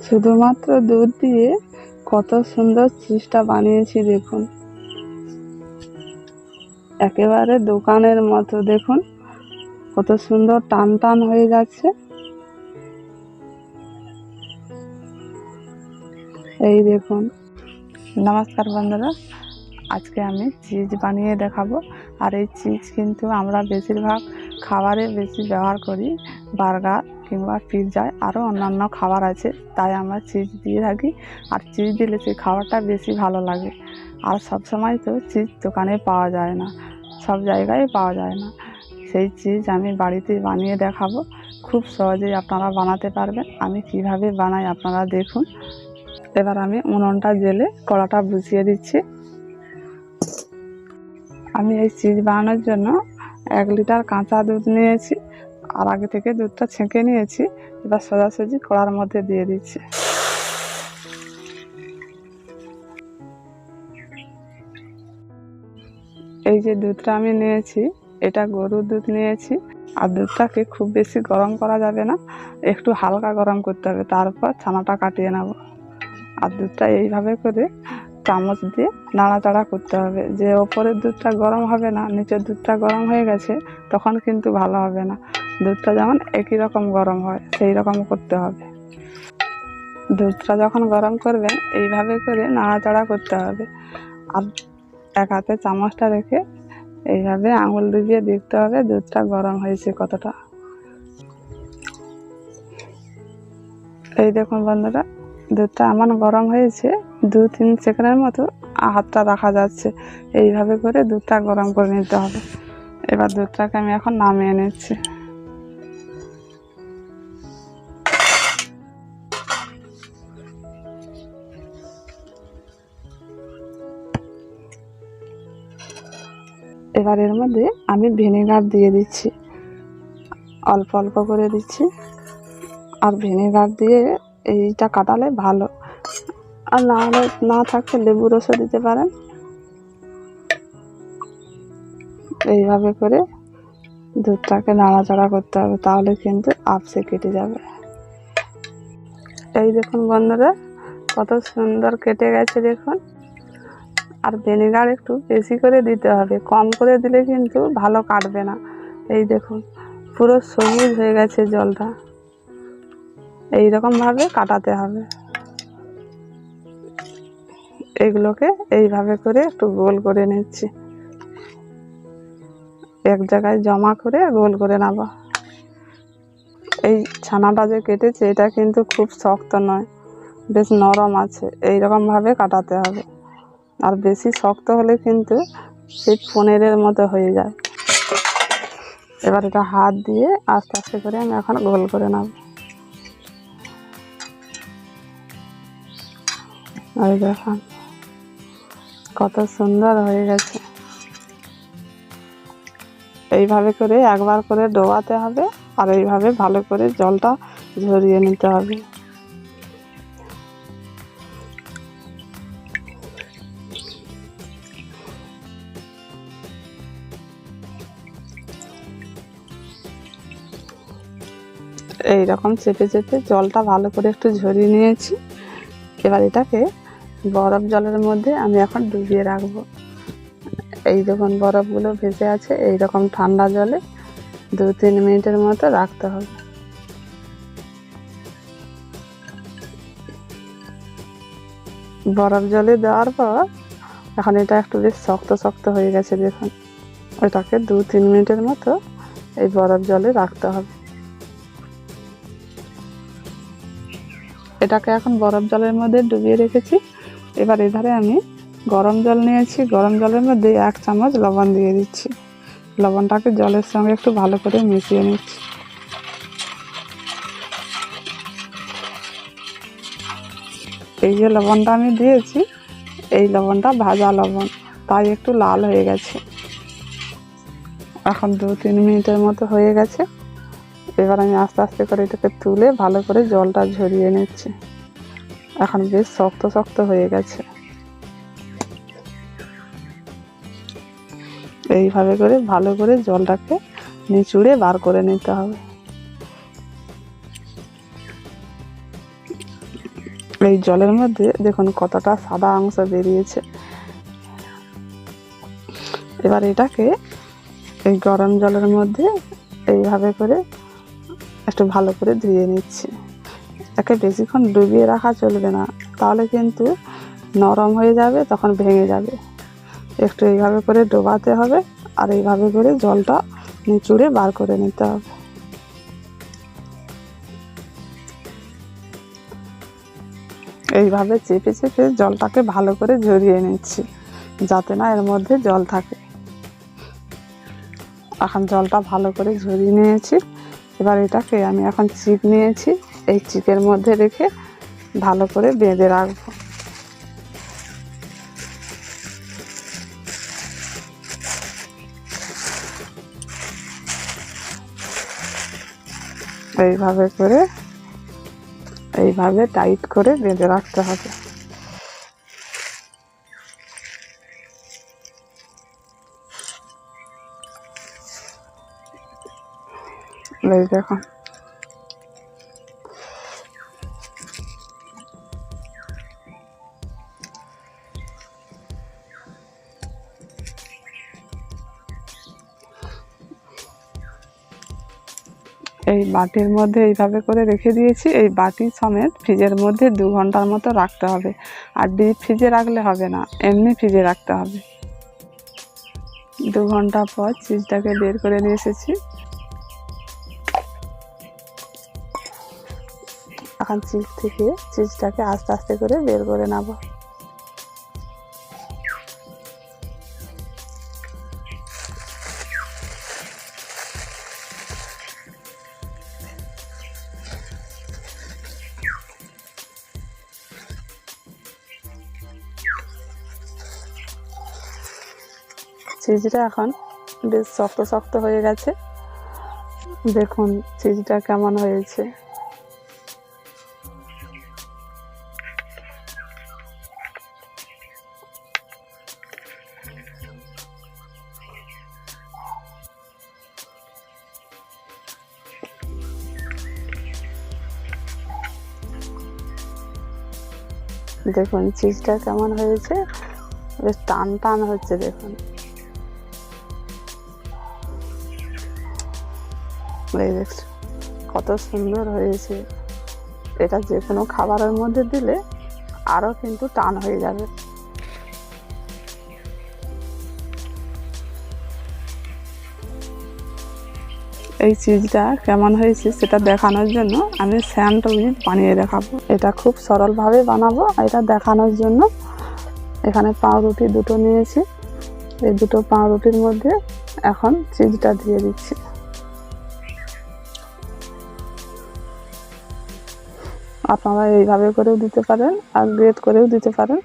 শুধুমাত্র দুধ দিয়ে কত সুন্দর চিজটা বানিয়েছি দেখুন, একেবারে দোকানের মতো। দেখুন কত সুন্দর টান টান হয়ে যাচ্ছে। এই দেখুন। নমস্কার বন্ধুরা, আজকে আমি চিজ বানিয়ে দেখাবো। আর এই চিজ কিন্তু আমরা বেশিরভাগ খাবারে বেশি ব্যবহার করি, বার্গার কিংবা পিৎজায়, আরও অন্যান্য খাবার আছে, তাই আমরা চিজ দিয়ে থাকি। আর চিজ দিলে সেই খাবারটা বেশি ভালো লাগে। আর সবসময় তো চিজ দোকানে পাওয়া যায় না, সব জায়গায় পাওয়া যায় না। সেই চিজ আমি বাড়িতে বানিয়ে দেখাবো, খুব সহজেই আপনারা বানাতে পারবেন। আমি কিভাবে বানাই আপনারা দেখুন। এবার আমি উনুনটা জ্বেলে কড়াটা বসিয়ে দিচ্ছি। আমি এই চিজ বানানোর জন্য 1 লিটার কাঁচা দুধ নিয়েছি, আর আগে থেকে দুধটা ছেঁকে নিয়েছি। এবার সোজাসুজি কড়ার মধ্যে দিয়ে দিচ্ছি। এই যে দুধটা আমি নিয়েছি, এটা গরুর দুধ নিয়েছি। আর দুধটাকে খুব বেশি গরম করা যাবে না, একটু হালকা গরম করতে হবে। তারপর ছানাটা কাটিয়ে নেব। আর দুধটা এইভাবে করে চামচ দিয়ে নাড়াচাড়া করতে হবে। যে ওপরের দুধটা গরম হবে না, নিচের দুধটা গরম হয়ে গেছে, তখন কিন্তু ভালো হবে না। দুধটা যেমন একই রকম গরম হয় সেই রকম করতে হবে। দুধটা যখন গরম করবেন এইভাবে করে নাড়াচাড়া করতে হবে। আর এক হাতে চামচটা রেখে এইভাবে আঙুল ডুবিয়ে দেখতে হবে দুধটা গরম হয়েছে কতটা। এই দেখুন বন্ধুরা, দুধটা এমন গরম হয়েছে, 2-3 সেকেন্ডের মতো হাতটা রাখা যাচ্ছে। এইভাবে করে দুধটা গরম করে নিতে হবে। এবার দুধটাকে আমি এখন নামিয়ে নিচ্ছি। এবার এর মধ্যে আমি ভিনেগার দিয়ে দিচ্ছি, অল্প অল্প করে দিচ্ছি। আর ভিনেগার দিয়ে এইটা কাটালে ভালো, আর না থাকলে লেবুর রসও দিতে পারেন। এইভাবে করে দুধটাকে নাড়াচাড়া করতে হবে, তাহলে কিন্তু আপসে কেটে যাবে। এই দেখুন বন্ধুরা, কত সুন্দর কেটে গেছে দেখুন। আর ভিনেগার একটু বেশি করে দিতে হবে, কম করে দিলে কিন্তু ভালো কাটবে না। এই দেখুন পুরো সবুজ হয়ে গেছে জলটা। এইরকমভাবে কাটাতে হবে। এগুলোকে এইভাবে করে একটু গোল করে নিচ্ছি, এক জায়গায় জমা করে গোল করে নেব। এই ছানাটা যে কেটেছে এটা কিন্তু খুব শক্ত নয়, বেশ নরম আছে। এইরকমভাবে কাটাতে হবে। আর বেশি শক্ত হলে কিন্তু সেই পনিরের মতো হয়ে যায়। এবার এটা হাত দিয়ে আস্তে আস্তে করে আমি এখন গোল করে নেব। এই দেখুন কত সুন্দর হয়ে গেছে। এইভাবে করে একবার করে ডোবাতে হবে, আর এইভাবে ভালো করে জলটা ঝরিয়ে নিতে হবে। এইরকম চেপে চেপে জলটা ভালো করে একটু ঝরিয়ে নিয়েছি। এবার এটাকে বরফ জলের মধ্যে আমি এখন ডুবিয়ে রাখবো। এই দেখুন বরফগুলো ভেসে আছে, এইরকম ঠান্ডা জলে 2-3 মিনিটের মতো রাখতে হবে। বরফ জলে দেওয়ার পর এখন এটা একটু বেশ শক্ত শক্ত হয়ে গেছে দেখুন। ওটাকে 2-3 মিনিটের মতো এই বরফ জলে রাখতে হবে। এটাকে এখন বরফ জলের মধ্যে ডুবিয়ে রেখেছি। এবার এধারে আমি গরম জল নিয়েছি, গরম জলের মধ্যে 1 চামচ লবণ দিয়ে দিচ্ছি। লবণটাকে জলের সঙ্গে একটু ভালো করে মিশিয়ে নিচ্ছি। এই যে লবণটা আমি দিয়েছি, এই লবণটা ভাজা লবণ, তাই একটু লাল হয়ে গেছে। এখন 2-3 মিনিটের মতো হয়ে গেছে। এবার আমি আস্তে আস্তে করে এটাকে তুলে ভালো করে জলটা ঝরিয়ে নিচ্ছি। এখন বেশ শক্ত শক্ত হয়ে গেছে। এইভাবে করে ভালো করে জলটাকে নিচুড়ে বার করে নিতে হবে। এই জলের মধ্যে দেখুন কতটা সাদা অংশ বেরিয়েছে। এবার এটাকে এই গরম জলের মধ্যে এইভাবে করে একটু ভালো করে ধুয়ে নিচ্ছি। একে বেশিক্ষণ ডুবিয়ে রাখা চলবে না, তাহলে কিন্তু নরম হয়ে যাবে, তখন ভেঙে যাবে। একটু এইভাবে করে ডোবাতে হবে আর এইভাবে করে জলটা নিচুড়ে বার করে নিতে হবে। এইভাবে চেপে চেপে জলটাকে ভালো করে ঝরিয়ে নিচ্ছি, যাতে না এর মধ্যে জল থাকে। এখন জলটা ভালো করে ঝরিয়ে নিয়েছি। এবার এটাকে আমি এখন চিক নিয়েছি, এই চিকের মধ্যে রেখে ভালো করে বেঁধে রাখবো। এইভাবে টাইট করে বেঁধে রাখতে হবে। এই দেখুন এই বাটির মধ্যে এইভাবে করে রেখে দিয়েছি। এই বাটি সমেত ফ্রিজের মধ্যে 2 ঘন্টার মতো রাখতে হবে। আর ডিপ ফ্রিজে রাখলে হবে না, এমনি ফ্রিজে রাখতে হবে। 2 ঘন্টা পর চিজটাকে বের করে নিয়ে এসেছি। এখন চিজ থেকে চিজটাকে আস্তে আস্তে করে বের করে নেব। চিজটা এখন বেশ শক্ত শক্ত হয়ে গেছে। দেখুন চিজটা কেমন হয়েছে। দেখুন চিজটা কেমন হয়েছে, বেশ টান টান হচ্ছে। দেখুন এই দেখুন কত সুন্দর হয়েছে। এটা যে কোনো খাবারের মধ্যে দিলে আরও কিন্তু টান হয়ে যাবে। এই চিজটা কেমন হয়েছে সেটা দেখানোর জন্য আমি স্যান্ডউইচ বানিয়ে দেখাবো। এটা খুব সরলভাবে বানাবো, এটা দেখানোর জন্য। এখানে পাউরুটি 2টো নিয়েছি। এই 2টো পাউরুটির মধ্যে এখন চিজটা দিয়ে দিচ্ছি। আপনারা এইভাবে করেও দিতে পারেন আর গ্রেট করেও দিতে পারেন।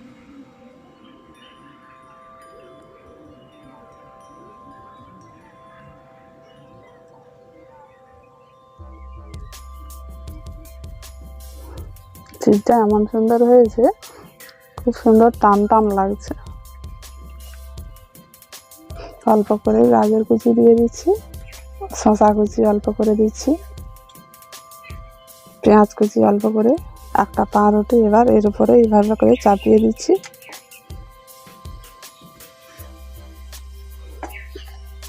চিজটা এমন সুন্দর হয়েছে, খুব সুন্দর টান টান লাগছে। অল্প করে গাজর কুচি দিয়ে দিচ্ছি, শসা কুচি অল্প করে দিচ্ছি, পেঁয়াজ কুচি অল্প করে, একটা পাউরুটি এবার এর উপরে এইভাবে করে চাপিয়ে দিচ্ছি।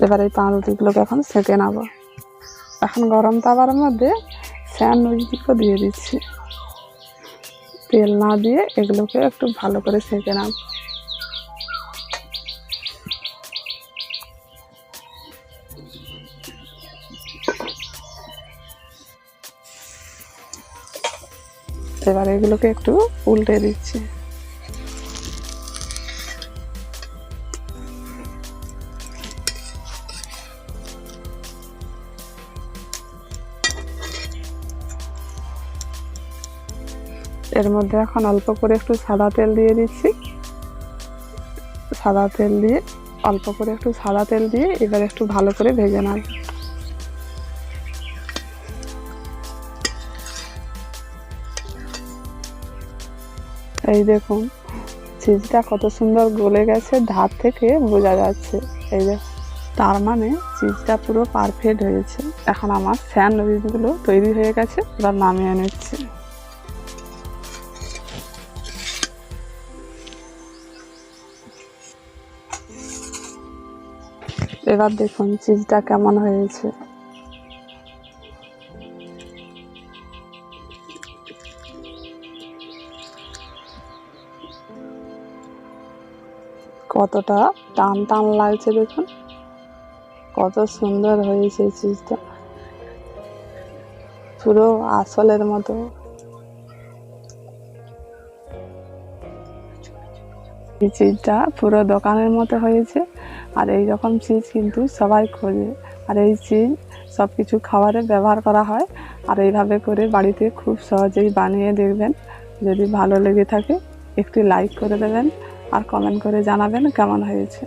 এবার এই পাউরুটিগুলোকে এখন সেঁকে নেব। এখন গরম তাওয়ার মধ্যে স্যান্ডউইচগুলো দিয়ে দিচ্ছি। তেল না দিয়ে এগুলোকে একটু ভালো করে সেঁকে নেব। এবার এগুলোকে একটু উল্টে দিচ্ছি। এর মধ্যে এখন অল্প করে একটু সাদা তেল দিয়ে দিচ্ছি। সাদা তেল দিয়ে অল্প করে একটু সাদা তেল দিয়ে এবার একটু ভালো করে ভেজে নেব। এই দেখুন চিজটা কত সুন্দর গলে গেছে, ধার থেকে বোঝা যাচ্ছে। এই যে তার মানে চিজটা পুরো পারফেক্ট হয়েছে। এখন আমার স্যান্ডউইচগুলো তৈরি হয়ে গেছে, এবার নামিয়ে নিচ্ছি। এবার দেখুন চিজটা কেমন হয়েছে। কতটা টান টান লাগছে দেখুন, কত সুন্দর হয়েছে চিজটা, পুরো আসলের মতো। এই চিজটা পুরো দোকানের মতো হয়েছে। আর এই রকম চিজ কিন্তু সবাই খোঁজে, আর এই চিজ সব কিছু খাবারে ব্যবহার করা হয়। আর এইভাবে করে বাড়িতে খুব সহজেই বানিয়ে দেখবেন। যদি ভালো লেগে থাকে একটি লাইক করে দেবেন আর কমেন্ট করে জানাবেন কেমন হয়েছে।